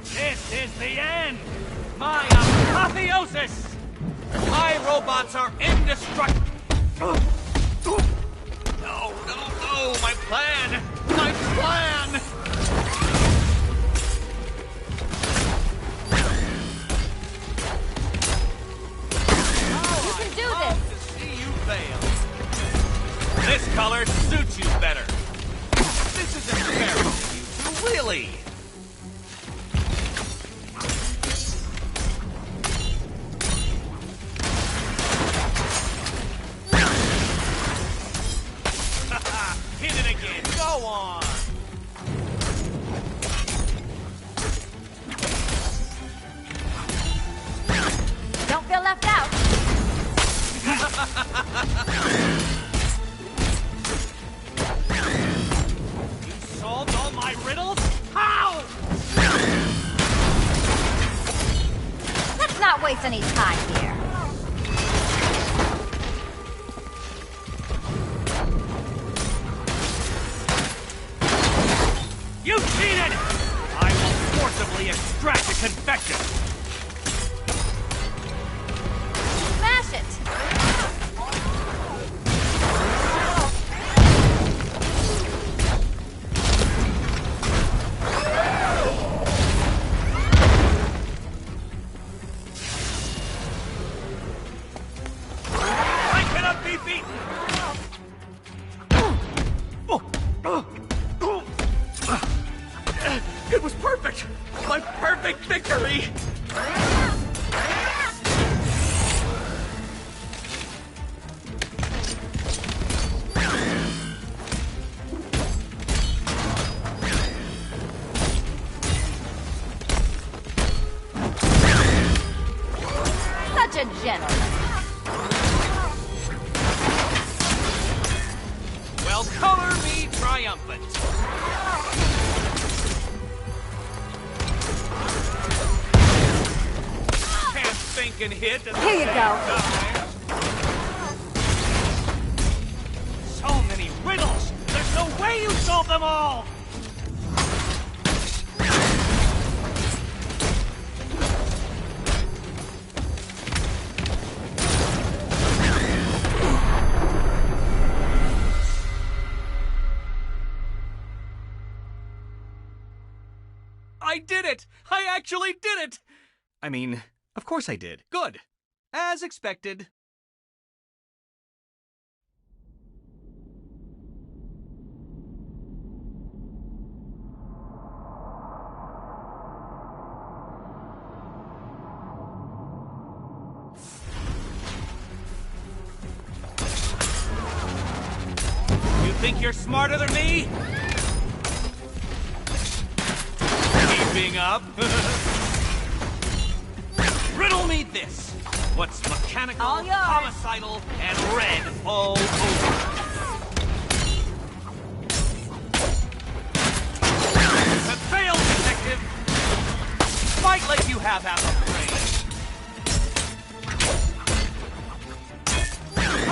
This is the end! My apotheosis! My robots are indestructible! No, no, no! My plan! My plan! You can do this! To see you fail. This color suits you better. This isn't fair to you two, really. Hit it again. Go on. Don't feel left out! waste any time here. You cheated! I will forcibly extract a confession. Smash it! I cannot be beaten! It was perfect! My perfect victory! Such a gentleman. Well, color me triumphant. Can't think and hit at the Here you same go. time. So many riddles! There's no way you solve them all! I did it! I actually did it! I mean, of course I did. Good. As expected. You think you're smarter than me? Keeping up? Riddle me this. What's mechanical, All yours. homicidal, and red all over? That failed, detective! Fight like you have half a brain.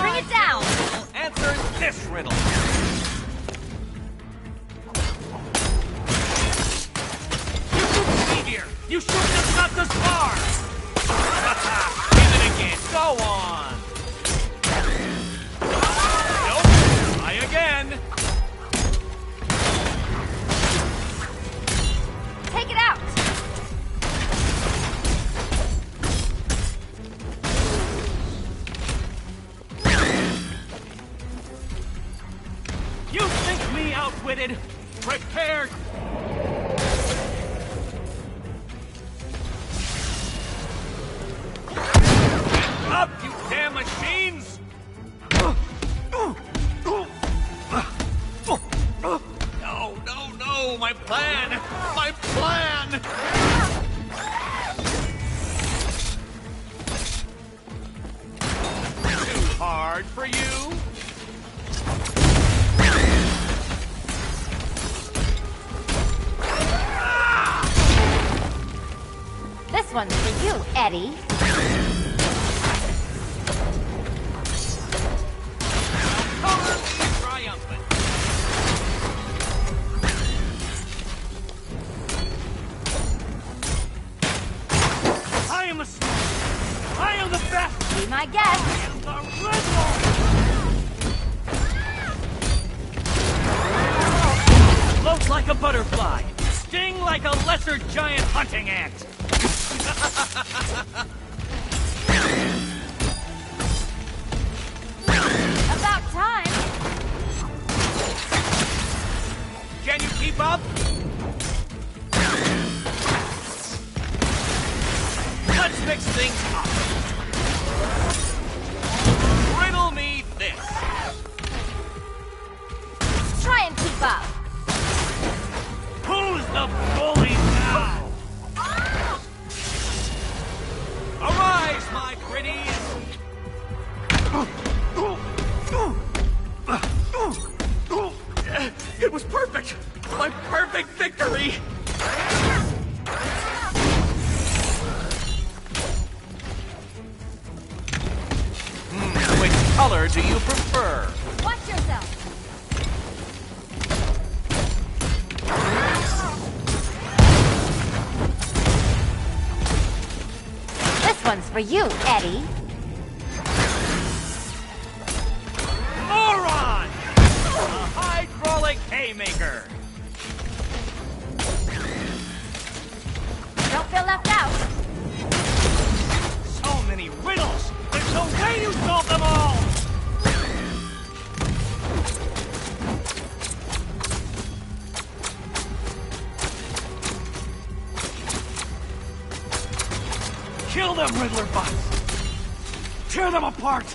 Bring it down! Answer this riddle. You shouldn't have got this far! Give it again. Go on! Nope. Try again. Take it out! You think me outwitted? Prepare. Up, you damn machines! No, my plan! My plan! Too hard for you? This one's for you, Eddie. Color me triumphant. I am a star. I am the best. Be my guest. I am the rebel. Float like a butterfly. Sting like a lesser giant hunting ant. About time. Can you keep up? Let's mix things up. Riddle me this. Try and keep up. Who's the bully now? Arise, my pretties! It was perfect! My perfect victory! color do you prefer? Watch yourself! This one's for you, Eddie. Moron! A hydraulic haymaker! Don't feel left out. So many riddles! There's no way you solve them all! Kill them, Riddler bots! Tear them apart!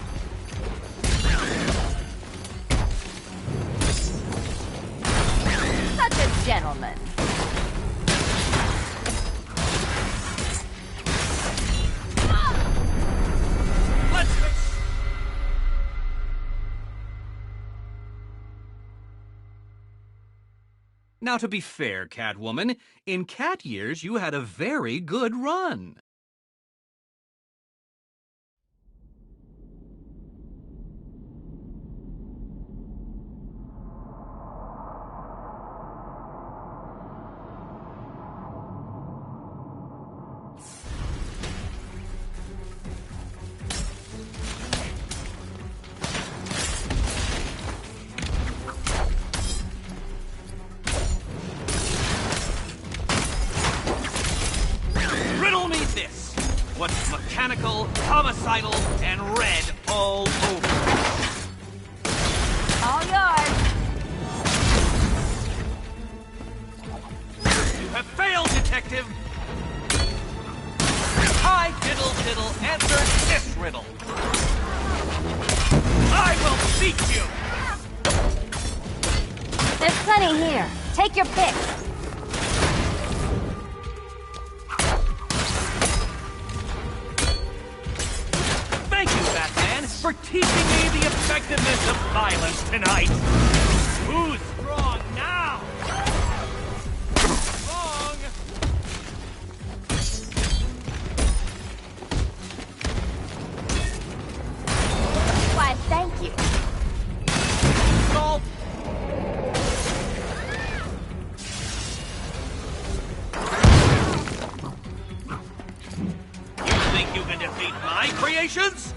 Such a gentleman. Let's fix... Now, to be fair, Catwoman, in cat years you had a very good run. Riddle me this. What's mechanical, homicidal, and red all over? All yours. You have failed, detective. I, Diddle Diddle, answered this riddle. I will beat you. There's plenty here. Take your pick. Thank you, Batman, for teaching me the effectiveness of violence tonight. Who's strong now? Wrong. Why, thank you. Salt. You think you can defeat my creations?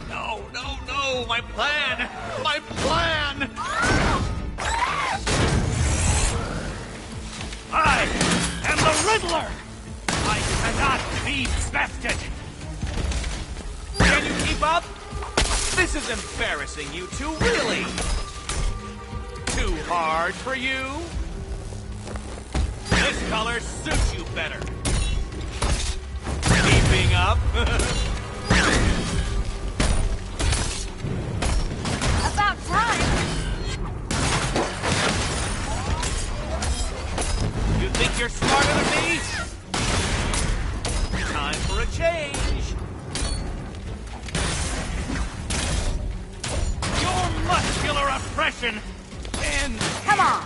No, no, no! My plan! My plan! I am the Riddler! I cannot be bested! Can you keep up? This is embarrassing, you two, really! Too hard for you? This color suits you better. Keeping up? About time. You think you're smarter than me? Time for a change. Your muscular oppression ends. Come on.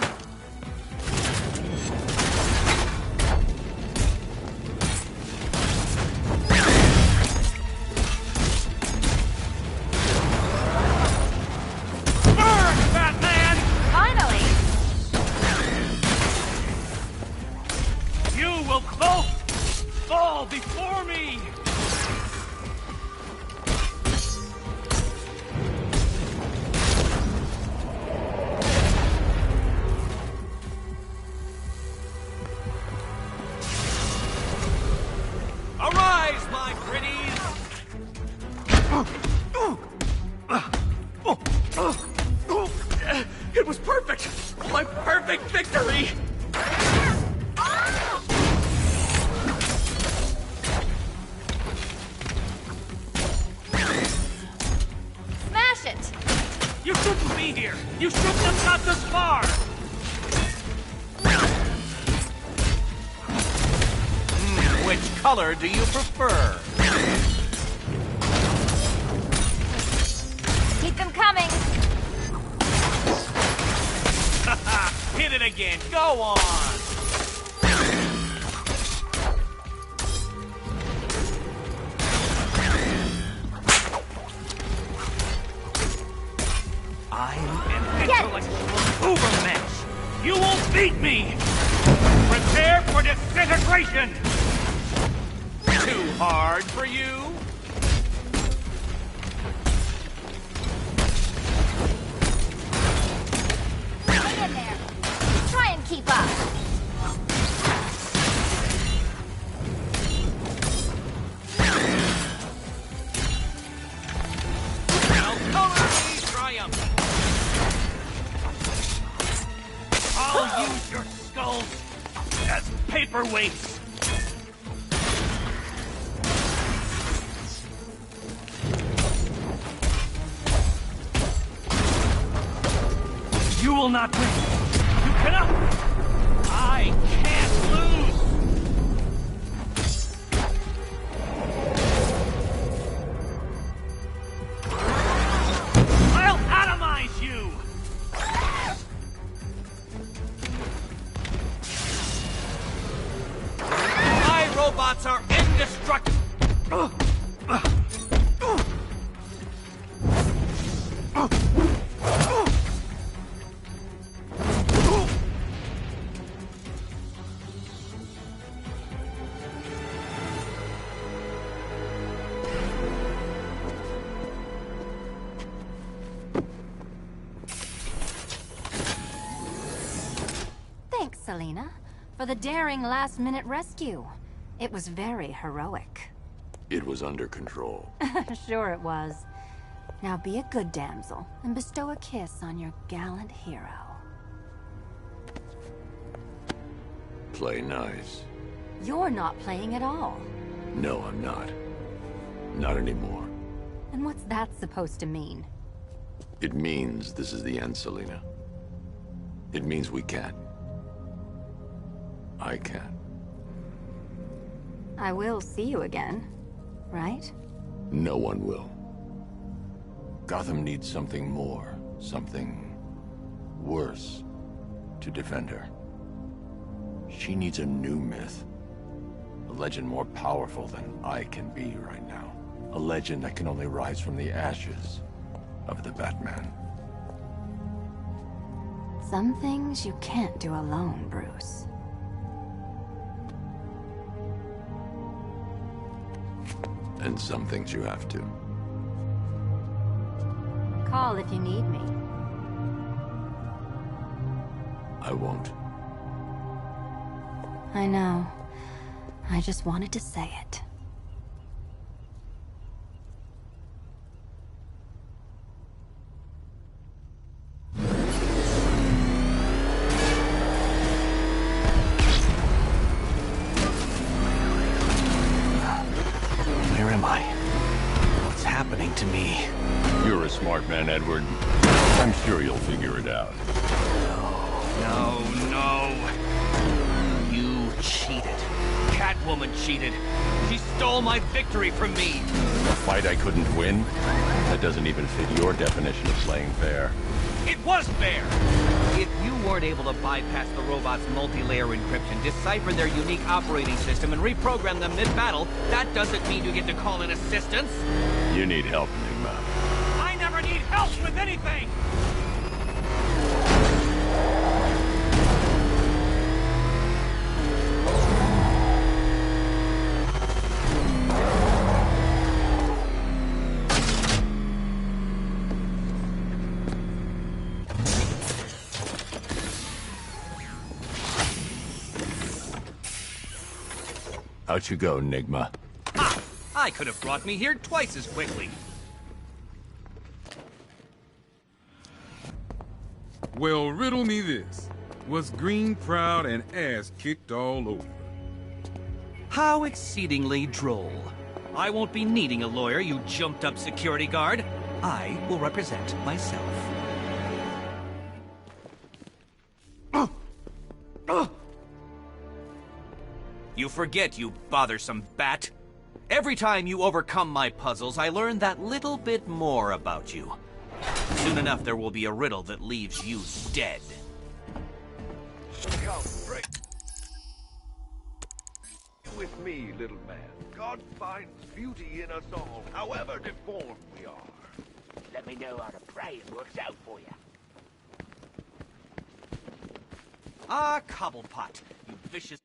Burn, Batman! Finally. You will both fall before me! Arise, my pretties! It was perfect! My perfect victory! Smash it. You shouldn't be here! You shouldn't have got this far! Which color do you prefer? Keep them coming. Hit it again! Go on! I'm an intellectual ubermensch! You won't beat me! Prepare for disintegration! Too hard for you? Hang in there. Try and keep up. Now color me triumph! I'll use your skulls as paperweights! You will not win. You cannot. I can't lose. I'll atomize you. My robots are indestructible. Thanks, Selena, for the daring last-minute rescue. It was very heroic. It was under control. Sure it was. Now be a good damsel and bestow a kiss on your gallant hero. Play nice. You're not playing at all. No, I'm not. Not anymore. And what's that supposed to mean? It means this is the end, Selena. It means we can't. I can't. I will see you again, right? No one will. Gotham needs something more, something worse to defend her. She needs a new myth. A legend more powerful than I can be right now. A legend that can only rise from the ashes of the Batman. Some things you can't do alone, Bruce. And some things you have to. Call if you need me. I won't. I know. I just wanted to say it. Where am I? What's happening to me? You're a smart man, Edward. I'm sure you'll figure it out. No, no. You cheated. Catwoman cheated. She stole my victory from me. A fight I couldn't win? That doesn't even fit your definition of playing fair. It was fair! If you weren't able to bypass the robot's multi-layer encryption, decipher their unique operating system, and reprogram them mid-battle, that doesn't mean you get to call in assistance. You need help, Enigma. I never need help with anything! Out you go, Enigma. Ha! I could have brought me here twice as quickly. Well, riddle me this. Was Green proud and ass kicked all over? How exceedingly droll. I won't be needing a lawyer, you jumped-up security guard. I will represent myself. You forget, you bothersome bat. Every time you overcome my puzzles, I learn that little bit more about you. Soon enough, there will be a riddle that leaves you dead. Come, break. With me, little man. God finds beauty in us all, however deformed we are. Let me me know how to pray it works out for you. Ah, Cobblepot, you vicious